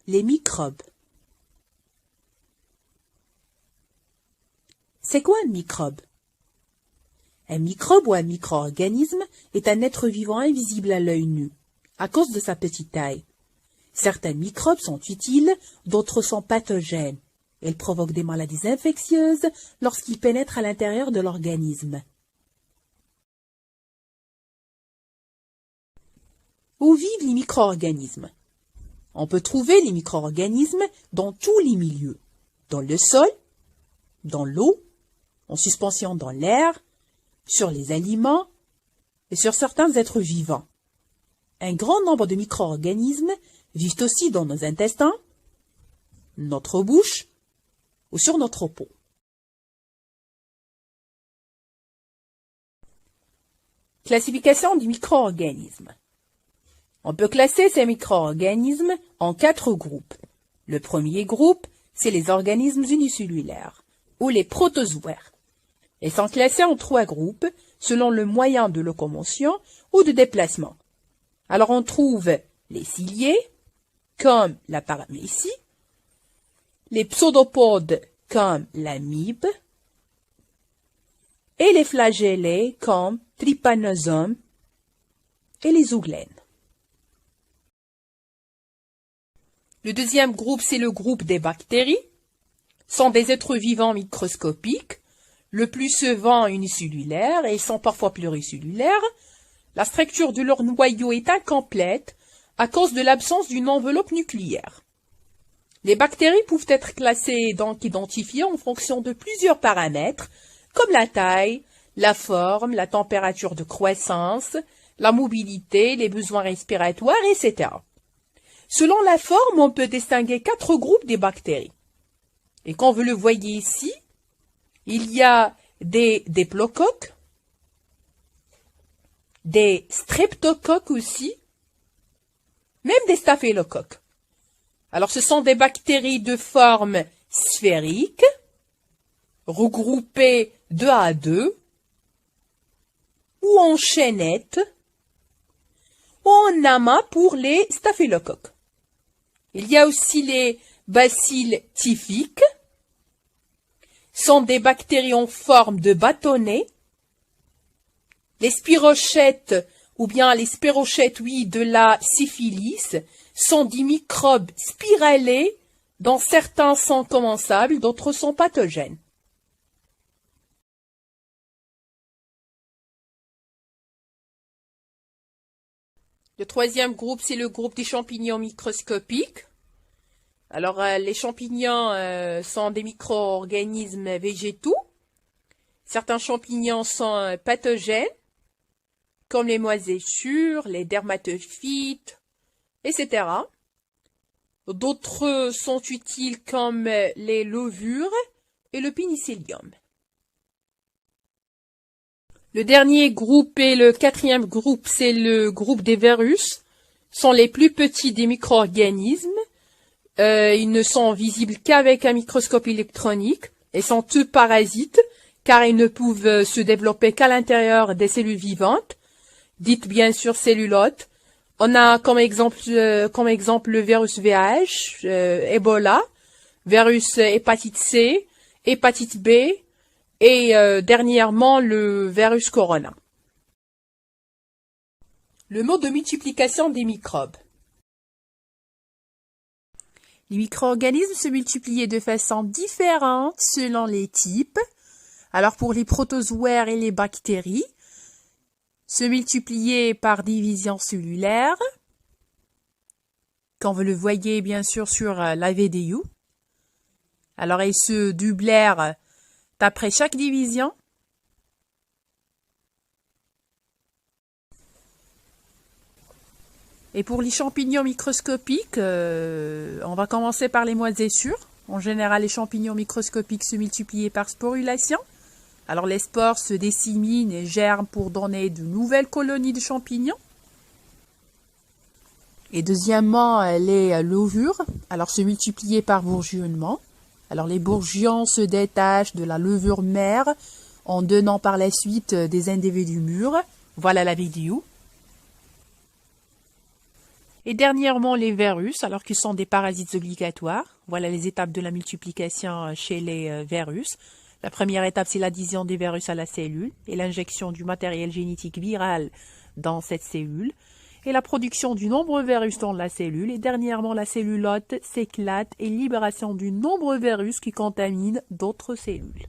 Les microbes. C'est quoi un microbe? Un microbe ou un micro-organisme est un être vivant invisible à l'œil nu, à cause de sa petite taille. Certains microbes sont utiles, d'autres sont pathogènes. Ils provoquent des maladies infectieuses lorsqu'ils pénètrent à l'intérieur de l'organisme. Où vivent les micro-organismes? On peut trouver les micro-organismes dans tous les milieux, dans le sol, dans l'eau, en suspension dans l'air, sur les aliments et sur certains êtres vivants. Un grand nombre de micro-organismes vivent aussi dans nos intestins, notre bouche ou sur notre peau. Classification du micro-organisme. On peut classer ces micro-organismes en 4 groupes. Le premier groupe, c'est les organismes unicellulaires, ou les protozoaires. Ils sont classés en 3 groupes, selon le moyen de locomotion ou de déplacement. Alors on trouve les ciliés, comme la paramécie, les pseudopodes, comme l'amibe, et les flagellés, comme trypanosome et les euglènes. Le deuxième groupe, c'est le groupe des bactéries. Ce sont des êtres vivants microscopiques, le plus souvent unicellulaires et sont parfois pluricellulaires. La structure de leur noyau est incomplète à cause de l'absence d'une enveloppe nucléaire. Les bactéries peuvent être classées, donc identifiées en fonction de plusieurs paramètres, comme la taille, la forme, la température de croissance, la mobilité, les besoins respiratoires, etc. Selon la forme, on peut distinguer 4 groupes des bactéries. Et comme vous le voyez ici, il y a des diplocoques, des streptocoques aussi, même des staphylocoques. Alors ce sont des bactéries de forme sphérique, regroupées 2 à 2, ou en chaînette, ou en amas pour les staphylocoques. Il y a aussi les bacilles typhiques, sont des bactéries en forme de bâtonnet. Les spirochètes, ou bien les spirochètes, oui, de la syphilis, sont des microbes spiralés, dont certains sont commensables, d'autres sont pathogènes. Le troisième groupe, c'est le groupe des champignons microscopiques. Alors, les champignons sont des micro-organismes végétaux. Certains champignons sont pathogènes, comme les moisissures, les dermatophytes, etc. D'autres sont utiles comme les levures et le pénicillium. Le dernier groupe et le quatrième groupe, c'est le groupe des virus. Sont les plus petits des micro-organismes. Ils ne sont visibles qu'avec un microscope électronique et sont tous parasites car ils ne peuvent se développer qu'à l'intérieur des cellules vivantes, dites bien sûr cellulotes. On a comme exemple le virus VIH, Ebola, virus hépatite C, hépatite B et dernièrement le virus corona. Le mode de multiplication des microbes. Les micro-organismes se multiplient de façon différente selon les types. Alors pour les protozoaires et les bactéries, se multiplier par division cellulaire, comme vous le voyez bien sûr sur la vidéo. Alors ils se doublèrent après chaque division. Et pour les champignons microscopiques, on va commencer par les moisissures. En général, les champignons microscopiques se multiplient par sporulation. Alors les spores se disséminent et germent pour donner de nouvelles colonies de champignons. Et deuxièmement, les levures, alors se multiplier par bourgeonnement. Alors les bourgeons se détachent de la levure mère en donnant par la suite des individus mûrs. Voilà la vidéo. Et dernièrement, les virus, alors qu'ils sont des parasites obligatoires. Voilà les étapes de la multiplication chez les virus. La première étape, c'est l'addition des virus à la cellule et l'injection du matériel génétique viral dans cette cellule. Et la production du nombre virus dans la cellule. Et dernièrement, la cellule hôte s'éclate et libération du nombre virus qui contamine d'autres cellules.